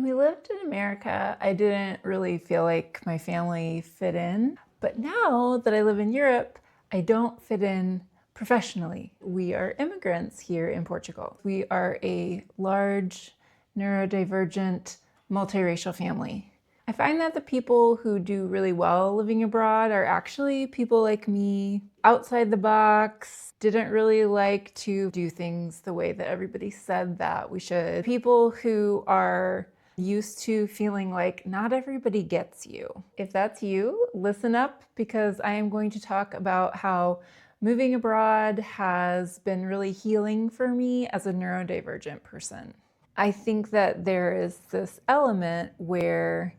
we lived in America, I didn't really feel like my family fit in. But now that I live in Europe, I don't fit in professionally. We are immigrants here in Portugal. We are a large, neurodivergent, multiracial family. I find that the people who do really well living abroad are actually people like me, outside the box, didn't really like to do things the way that everybody said that we should. People who are used to feeling like not everybody gets you. If that's you, listen up, because I am going to talk about how moving abroad has been really healing for me as a neurodivergent person. I think that there is this element where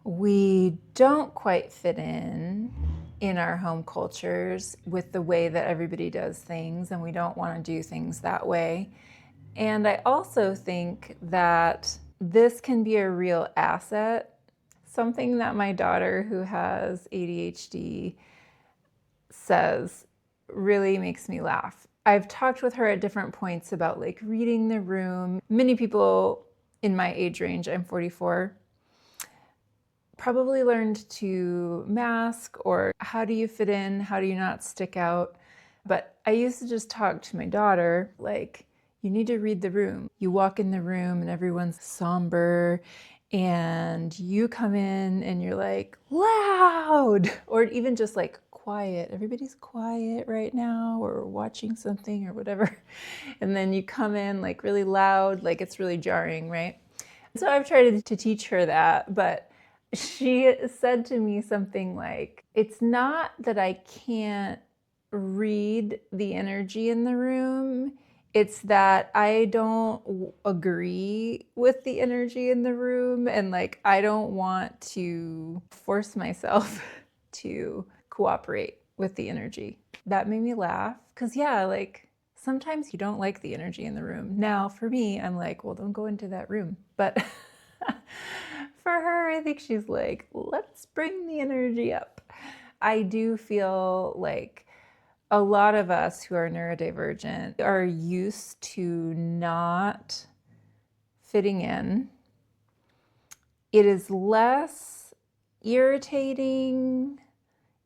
we don't quite fit in our home cultures with the way that everybody does things, and we don't want to do things that way. And I also think that this can be a real asset. Something that my daughter, who has ADHD, says really makes me laugh. I've talked with her at different points about like reading the room. Many people in my age range, I'm 44, probably learned to mask, or how do you fit in? How do you not stick out? But I used to just talk to my daughter like, you need to read the room. You walk in the room and everyone's somber, and you come in and you're like loud, or even just like quiet. Everybody's quiet right now, or watching something or whatever. And then you come in like really loud, like it's really jarring, right? So I've tried to teach her that, but she said to me something like, it's not that I can't read the energy in the room, it's that I don't agree with the energy in the room, and like I don't want to force myself to cooperate with the energy. That made me laugh, because yeah, like sometimes you don't like the energy in the room. Now for me, I'm like, well, don't go into that room. But for her, I think she's like, let's bring the energy up. I do feel like a lot of us who are neurodivergent are used to not fitting in. It is less irritating,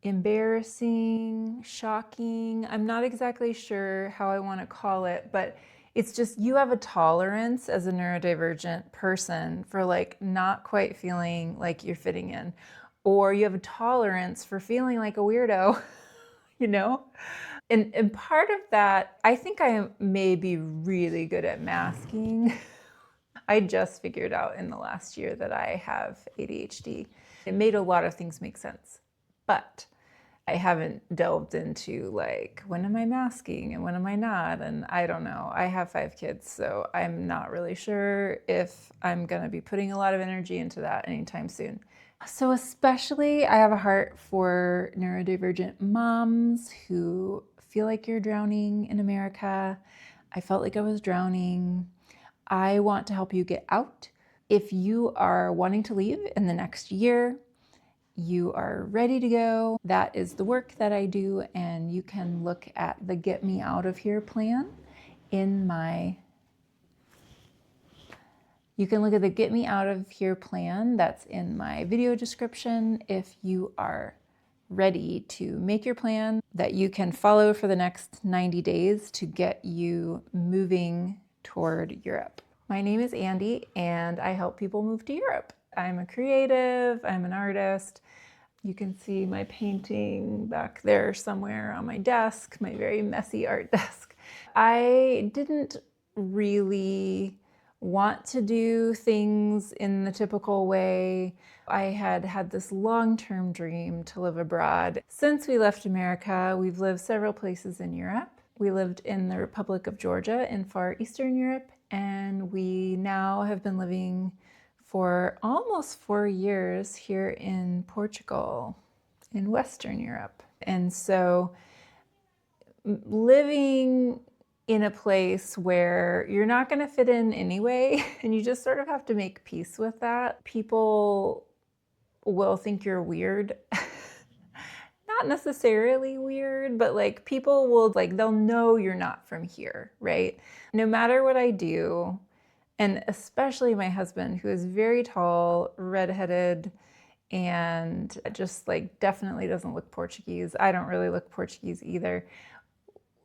embarrassing, shocking. I'm not exactly sure how I want to call it, but it's just you have a tolerance as a neurodivergent person for like not quite feeling like you're fitting in, or you have a tolerance for feeling like a weirdo, you know? And part of that, I think I may be really good at masking. I just figured out in the last year that I have ADHD. It made a lot of things make sense, but I haven't delved into like, when am I masking and when am I not? And I don't know. I have 5 kids, so I'm not really sure if I'm gonna be putting a lot of energy into that anytime soon. So especially, I have a heart for neurodivergent moms who feel like you're drowning in America. I felt like I was drowning. I want to help you get out. If you are wanting to leave in the next year, you are ready to go, that is the work that I do, and you can look at the Get Me Out of Here plan in my You can look at the Get Me Out of Here plan that's in my video description if you are ready to make your plan that you can follow for the next 90 days to get you moving toward Europe. My name is Andy, and I help people move to Europe. I'm a creative, I'm an artist. You can see my painting back there somewhere on my desk, my very messy art desk. I didn't really want to do things in the typical way. I had this long-term dream to live abroad. Since we left America, we've lived several places in Europe. We lived in the Republic of Georgia in far Eastern Europe, and we now have been living for almost 4 years here in Portugal, in Western Europe. And so living in a place where you're not going to fit in anyway, and you just sort of have to make peace with that. People will think you're weird. Not necessarily weird, but like people will like, they'll know you're not from here, right? No matter what I do, And especially my husband, who is very tall, redheaded, and just like definitely doesn't look Portuguese. I don't really look Portuguese either.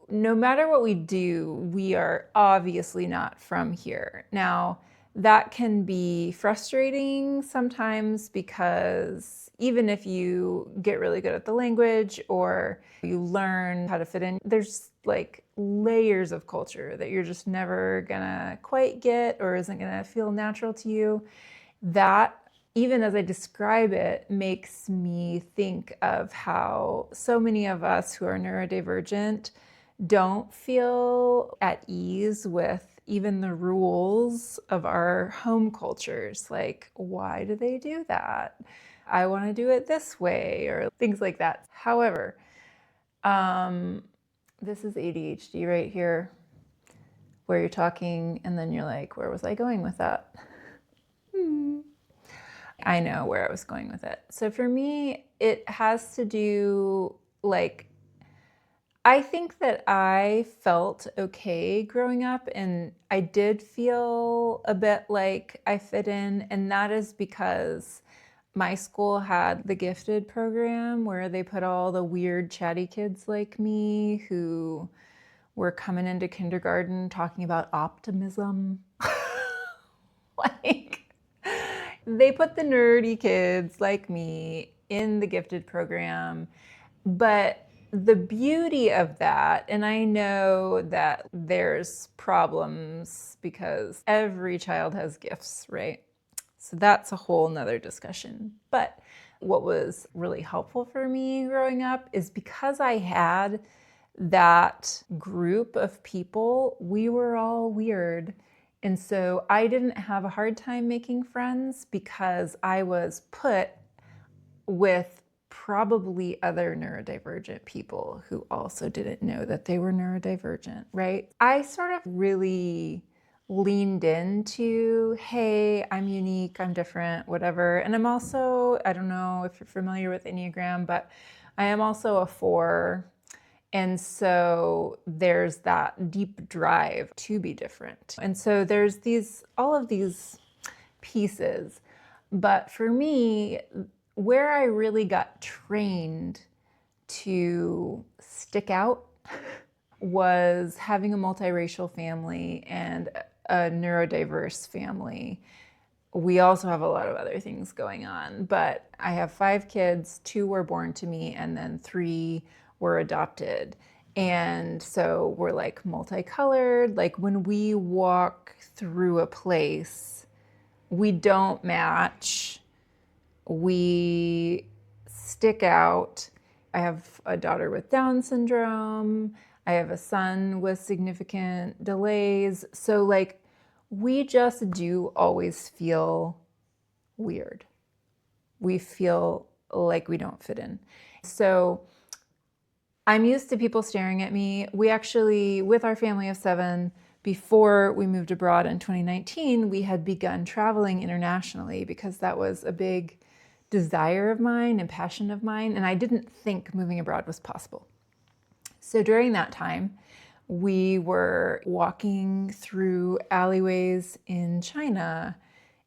No matter what we do, we are obviously not from here. Now, that can be frustrating sometimes because even if you get really good at the language or you learn how to fit in, there's like layers of culture that you're just never gonna quite get or isn't gonna feel natural to you. That, even as I describe it, makes me think of how so many of us who are neurodivergent don't feel at ease with even the rules of our home cultures. Like, why do they do that? I want to do it this way, or things like that. However, this is ADHD right here, where you're talking and then you're like, where was I going with that? I know where I was going with it. So for me, it has to do like, I think that I felt okay growing up, and I did feel a bit like I fit in, and that is because my school had the gifted program where they put all the weird chatty kids like me who were coming into kindergarten talking about optimism. Like, they put the nerdy kids like me in the gifted program, but the beauty of that, and I know that there's problems because every child has gifts, right? So that's a whole nother discussion. But what was really helpful for me growing up is because I had that group of people, we were all weird. And so I didn't have a hard time making friends because I was put with probably other neurodivergent people who also didn't know that they were neurodivergent, right? I sort of really leaned into, hey, I'm unique, I'm different, whatever. And I'm also, I don't know if you're familiar with Enneagram, but I am also a 4. And so there's that deep drive to be different. And so there's all of these pieces. But for me, where I really got trained to stick out was having a multiracial family and a neurodiverse family. We also have a lot of other things going on, but I have 5 kids, 2 were born to me, and then 3 were adopted. And so we're like multicolored. Like when we walk through a place, we don't match. We stick out. I have a daughter with Down syndrome. I have a son with significant delays. So like we just do always feel weird. We feel like we don't fit in. So I'm used to people staring at me. We actually, with our family of 7, before we moved abroad in 2019, we had begun traveling internationally because that was a big desire of mine and passion of mine, and I didn't think moving abroad was possible. So during that time, we were walking through alleyways in China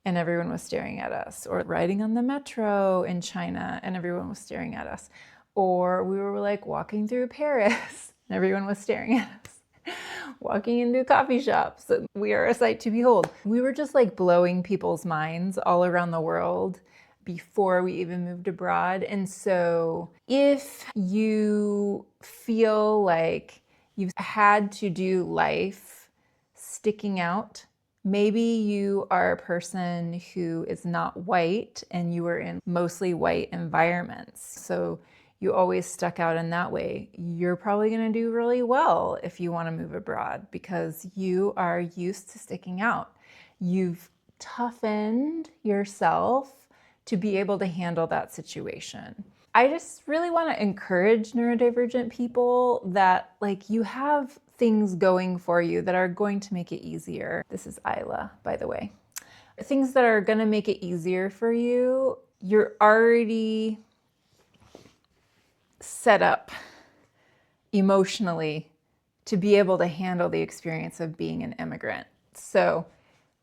and everyone was staring at us, or riding on the metro in China and everyone was staring at us, or we were like walking through Paris and everyone was staring at us, walking into coffee shops, and we are a sight to behold. We were just like blowing people's minds all around the world before we even moved abroad. And so if you feel like you've had to do life sticking out, maybe you are a person who is not white and you were in mostly white environments, so you always stuck out in that way, you're probably going to do really well if you want to move abroad because you are used to sticking out. You've toughened yourself to be able to handle that situation. I just really want to encourage neurodivergent people that like you have things going for you that are going to make it easier. This is Isla, by the way. Things that are going to make it easier for you. You're already set up emotionally to be able to handle the experience of being an immigrant. So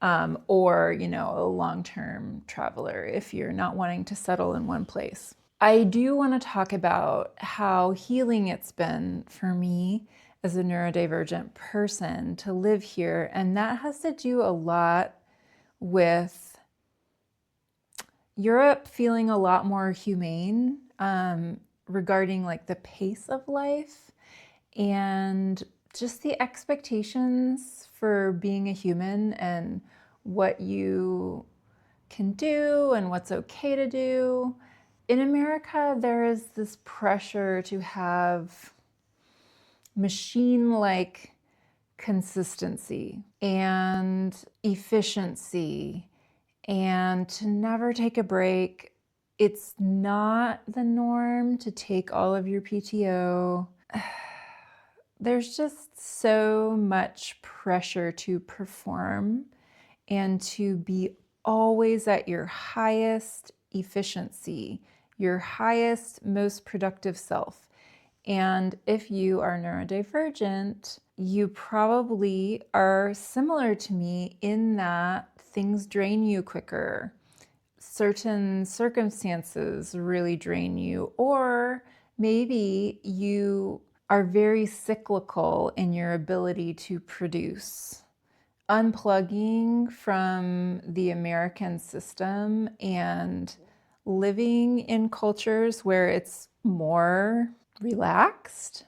or, a long-term traveler if you're not wanting to settle in one place. I do want to talk about how healing it's been for me as a neurodivergent person to live here. And that has to do a lot with Europe feeling a lot more humane regarding like the pace of life and just the expectations for being a human and what you can do and what's okay to do. In America, there is this pressure to have machine-like consistency and efficiency and to never take a break. It's not the norm to take all of your PTO. There's just so much pressure to perform and to be always at your highest efficiency, your highest, most productive self. And if you are neurodivergent, you probably are similar to me in that things drain you quicker. Certain circumstances really drain you, or maybe you are very cyclical in your ability to produce. Unplugging from the American system and living in cultures where it's more relaxed,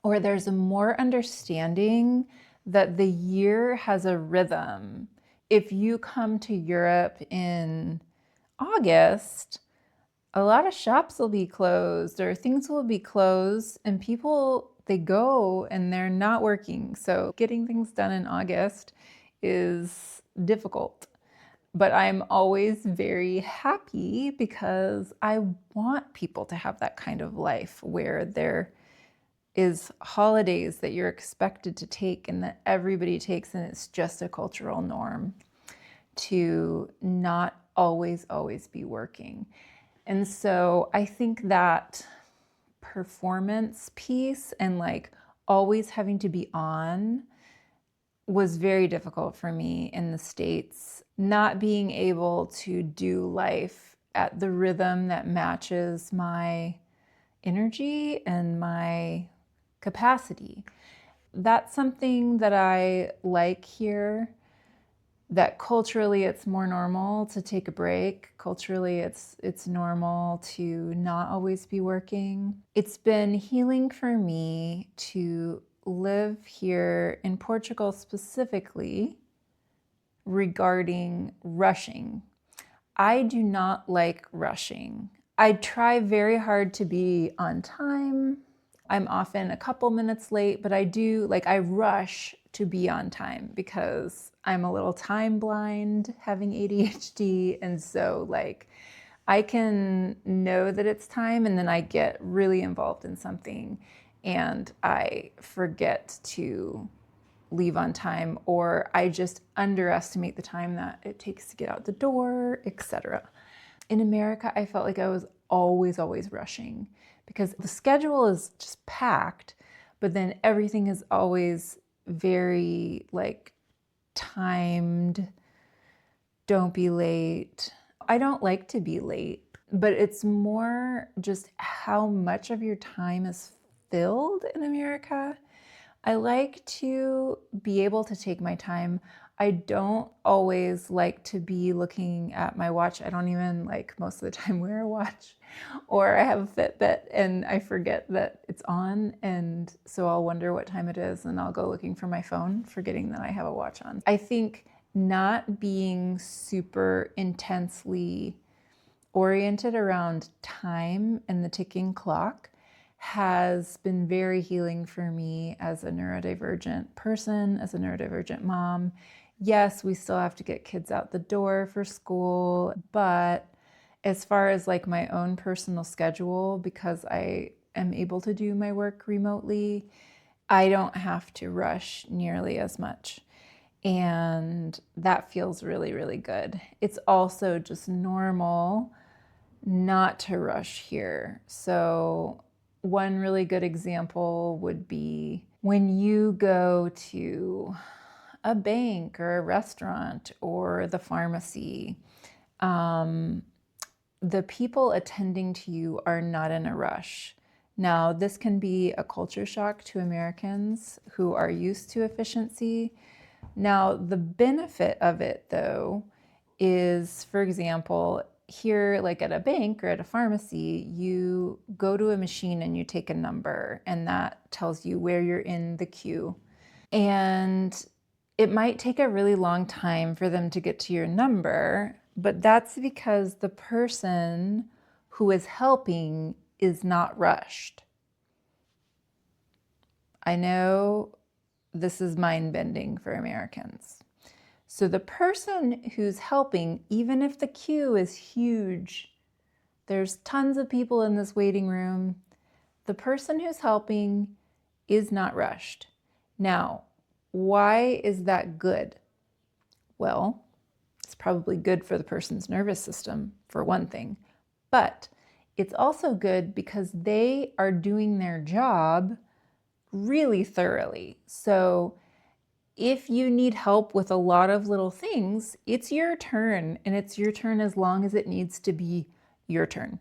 or there's a more understanding that the year has a rhythm. If you come to Europe in August, a lot of shops will be closed or things will be closed and people, they go and they're not working. So getting things done in August is difficult. But I'm always very happy because I want people to have that kind of life where there is holidays that you're expected to take and that everybody takes, and it's just a cultural norm to not always be working. And so I think that performance piece and like always having to be on was very difficult for me in the States. Not being able to do life at the rhythm that matches my energy and my capacity. That's something that I like here, that culturally it's more normal to take a break. Culturally it's normal to not always be working. It's been healing for me to live here in Portugal specifically regarding rushing. I do not like rushing. I try very hard to be on time. I'm often a couple minutes late, but I rush to be on time because I'm a little time blind having ADHD. And so I can know that it's time and then I get really involved in something and I forget to leave on time, or I just underestimate the time that it takes to get out the door, etc. In America, I felt like I was always rushing because the schedule is just packed, but then everything is always very timed. Don't be late. I don't like to be late, but it's more just how much of your time is filled in America. I like to be able to take my time. I don't always like to be looking at my watch. I don't even most of the time wear a watch, or I have a Fitbit and I forget that it's on. And so I'll wonder what time it is and I'll go looking for my phone, forgetting that I have a watch on. I think not being super intensely oriented around time and the ticking clock has been very healing for me as a neurodivergent person, as a neurodivergent mom. Yes, we still have to get kids out the door for school, but as far as my own personal schedule, because I am able to do my work remotely, I don't have to rush nearly as much. And that feels really, really good. It's also just normal not to rush here. So one really good example would be when you go to a bank or a restaurant or the pharmacy, the people attending to you are not in a rush. Now, this can be a culture shock to Americans who are used to efficiency. Now, the benefit of it, though, is, for example, here, like at a bank or at a pharmacy, you go to a machine and you take a number, and that tells you where you're in the queue. And it might take a really long time for them to get to your number, but that's because the person who is helping is not rushed. I know this is mind-bending for Americans. So the person who's helping, even if the queue is huge, there's tons of people in this waiting room, the person who's helping is not rushed. Now, why is that good? Well, it's probably good for the person's nervous system, for one thing, but it's also good because they are doing their job really thoroughly. So if you need help with a lot of little things, it's your turn, and it's your turn as long as it needs to be your turn.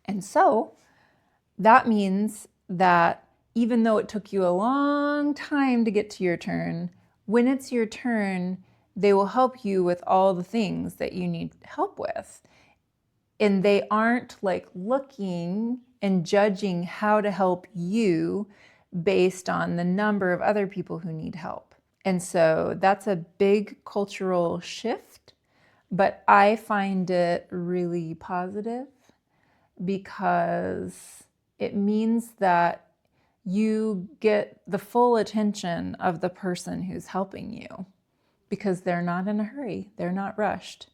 And so that means that even though it took you a long time to get to your turn, when it's your turn, they will help you with all the things that you need help with. And they aren't like looking and judging how to help you based on the number of other people who need help. And so that's a big cultural shift, but I find it really positive because it means that you get the full attention of the person who's helping you because they're not in a hurry, they're not rushed.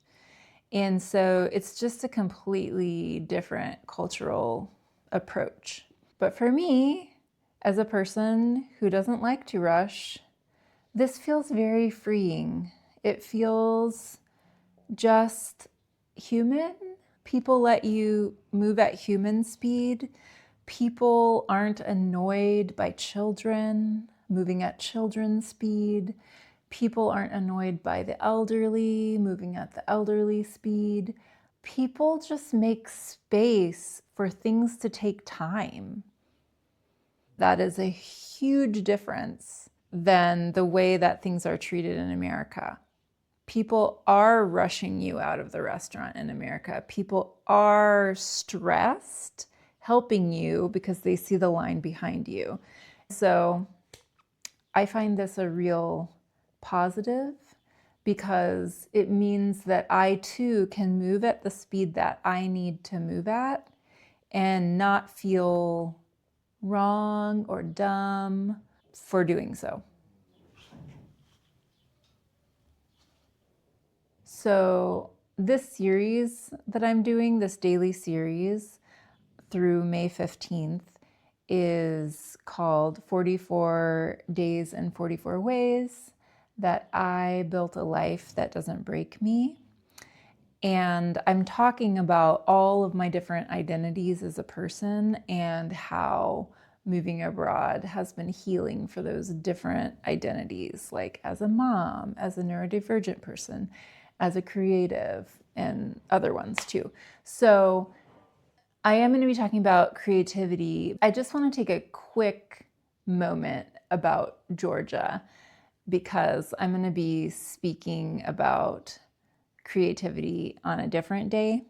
And so it's just a completely different cultural approach. But for me, as a person who doesn't like to rush, this feels very freeing. It feels just human. People let you move at human speed. People aren't annoyed by children moving at children's speed. People aren't annoyed by the elderly moving at the elderly speed. People just make space for things to take time. That is a huge difference than the way that things are treated in America. People are rushing you out of the restaurant in America. People are stressed helping you because they see the line behind you. So I find this a real positive because it means that I too can move at the speed that I need to move at and not feel wrong or dumb for doing so. So this series that I'm doing, this daily series through May 15th, is called 44 Days and 44 Ways That I Built a Life That Doesn't Break Me. And I'm talking about all of my different identities as a person and how moving abroad has been healing for those different identities, like as a mom, as a neurodivergent person, as a creative, and other ones too. So I am going to be talking about creativity. I just want to take a quick moment about Georgia because I'm going to be speaking about creativity on a different day.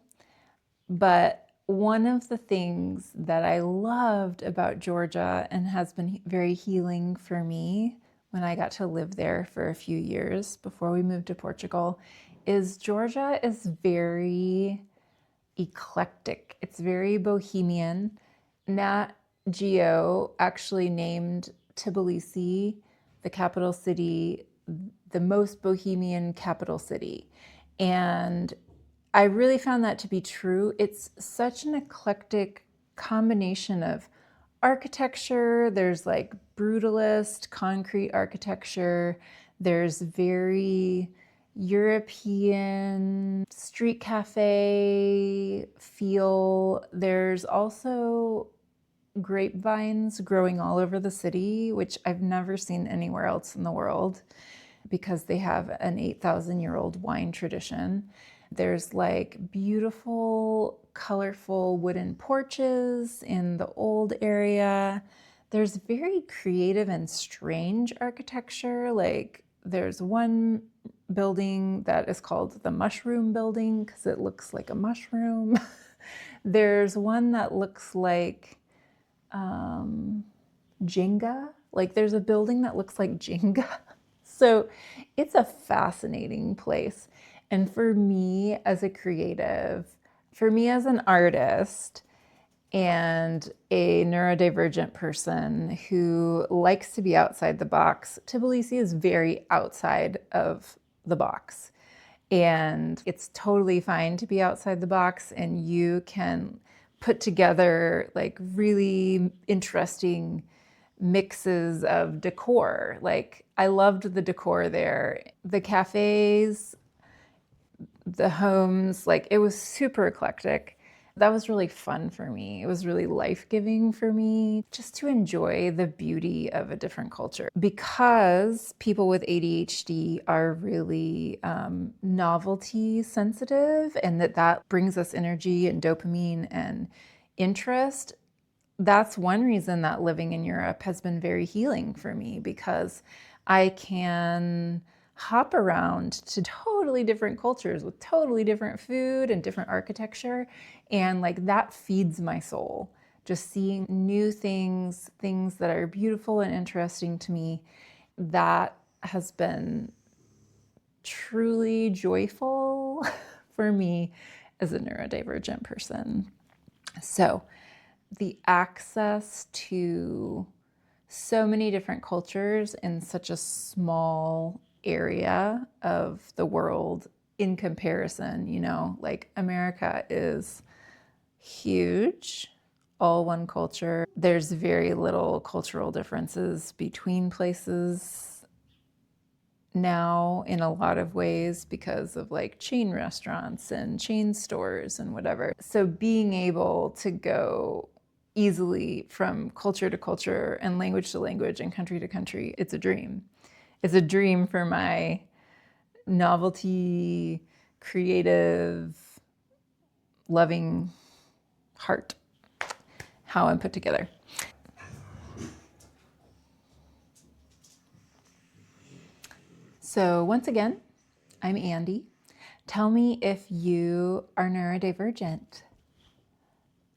But one of the things that I loved about Georgia and has been very healing for me when I got to live there for a few years before we moved to Portugal is Georgia is very eclectic. It's very bohemian. Nat Geo actually named Tbilisi, the capital city, the most bohemian capital city. And I really found that to be true. It's such an eclectic combination of architecture. There's like brutalist concrete architecture. There's very European street cafe feel. There's also grapevines growing all over the city, which I've never seen anywhere else in the world. because they have an 8,000-year-old wine tradition. There's like beautiful, colorful wooden porches in the old area. There's very creative and strange architecture. Like there's one building that is called the Mushroom Building because it looks like a mushroom. There's one that looks like Jenga. Like there's a building that looks like Jenga. So it's a fascinating place. And for me as a creative, for me as an artist and a neurodivergent person who likes to be outside the box, Tbilisi is very outside of the box. And it's totally fine to be outside the box, and you can put together like really interesting mixes of decor. Like I loved the decor there. The cafes, the homes, like it was super eclectic. That was really fun for me. It was really life-giving for me just to enjoy the beauty of a different culture. Because people with ADHD are really novelty sensitive, and that brings us energy and dopamine and interest. That's one reason that living in Europe has been very healing for me, because I can hop around to totally different cultures with totally different food and different architecture. And like that feeds my soul. Just seeing new things, things that are beautiful and interesting to me, that has been truly joyful for me as a neurodivergent person. So the access to so many different cultures in such a small area of the world in comparison, like America is huge, all one culture. There's very little cultural differences between places now in a lot of ways because of like chain restaurants and chain stores and whatever. So being able to go easily from culture to culture and language to language and country to country, it's a dream. It's a dream for my novelty, creative, loving heart, how I'm put together. So once again, I'm Andy. Tell me if you are neurodivergent.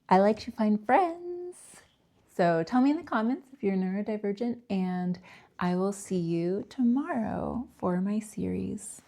I like to find friends. So tell me in the comments if you're neurodivergent, and I will see you tomorrow for my series.